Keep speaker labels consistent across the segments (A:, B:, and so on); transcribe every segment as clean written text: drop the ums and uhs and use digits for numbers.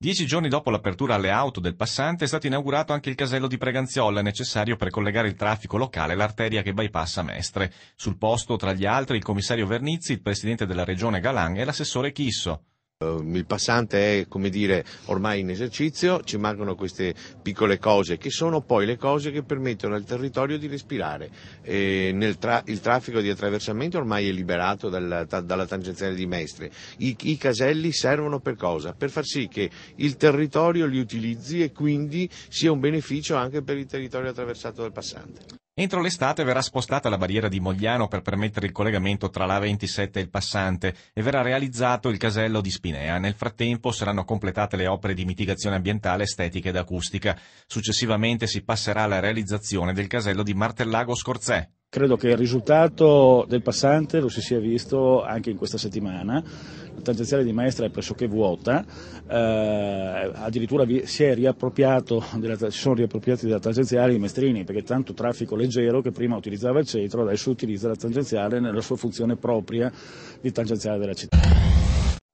A: 10 giorni dopo l'apertura alle auto del passante è stato inaugurato anche il casello di Preganziola, necessario per collegare il traffico locale all'arteria che bypassa Mestre. Sul posto, tra gli altri, il commissario Vernizzi, il presidente della regione Galan e l'assessore Chisso.
B: Il passante è, come dire, ormai in esercizio, ci mancano queste piccole cose che sono poi le cose che permettono al territorio di respirare. Il traffico di attraversamento ormai è liberato dalla tangenziale di Mestre. I caselli servono per cosa? Per far sì che il territorio li utilizzi e quindi sia un beneficio anche per il territorio attraversato dal passante.
A: Entro l'estate verrà spostata la barriera di Mogliano per permettere il collegamento tra l'A27 e il passante e verrà realizzato il casello di Spinea. Nel frattempo saranno completate le opere di mitigazione ambientale, estetica ed acustica. Successivamente si passerà alla realizzazione del casello di Martellago Scorzè.
C: Credo che il risultato del passante lo si sia visto anche in questa settimana. La tangenziale di Mestre è pressoché vuota, addirittura si sono riappropriati della tangenziale i mestrini, perché tanto traffico leggero che prima utilizzava il centro adesso utilizza la tangenziale nella sua funzione propria di tangenziale della città.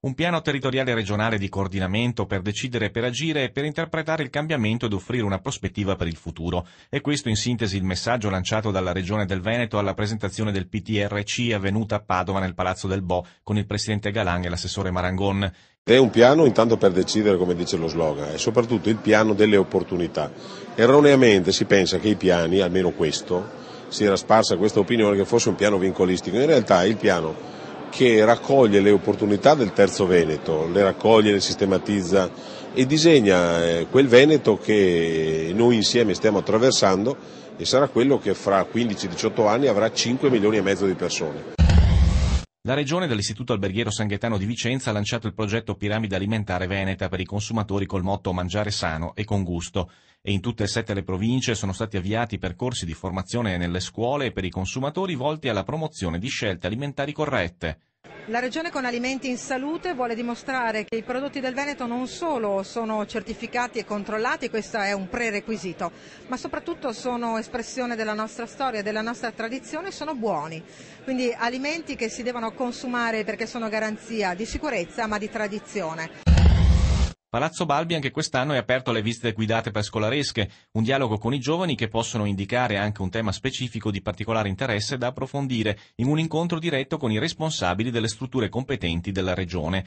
A: Un piano territoriale regionale di coordinamento per decidere, per agire e per interpretare il cambiamento ed offrire una prospettiva per il futuro. E questo in sintesi il messaggio lanciato dalla Regione del Veneto alla presentazione del PTRC avvenuta a Padova nel Palazzo del Bo con il presidente Galan e l'assessore Marangon.
D: È un piano intanto per decidere, come dice lo slogan, è soprattutto il piano delle opportunità. Erroneamente si pensa che i piani, almeno questo, si era sparsa questa opinione che fosse un piano vincolistico. In realtà è il piano che raccoglie le opportunità del terzo Veneto, le raccoglie, le sistematizza e disegna quel Veneto che noi insieme stiamo attraversando e sarà quello che fra 15-18 anni avrà 5 milioni e mezzo di persone.
A: La Regione dell'Istituto Alberghiero San Gaetano di Vicenza ha lanciato il progetto Piramide Alimentare Veneta per i consumatori col motto Mangiare sano e con gusto. E in tutte e 7 le province sono stati avviati percorsi di formazione nelle scuole per i consumatori volti alla promozione di scelte alimentari corrette.
E: La Regione con Alimenti in Salute vuole dimostrare che i prodotti del Veneto non solo sono certificati e controllati, questo è un prerequisito, ma soprattutto sono espressione della nostra storia, della nostra tradizione, sono buoni. Quindi alimenti che si devono consumare perché sono garanzia di sicurezza ma di tradizione.
A: Palazzo Balbi anche quest'anno è aperto alle visite guidate per scolaresche, un dialogo con i giovani che possono indicare anche un tema specifico di particolare interesse da approfondire in un incontro diretto con i responsabili delle strutture competenti della Regione.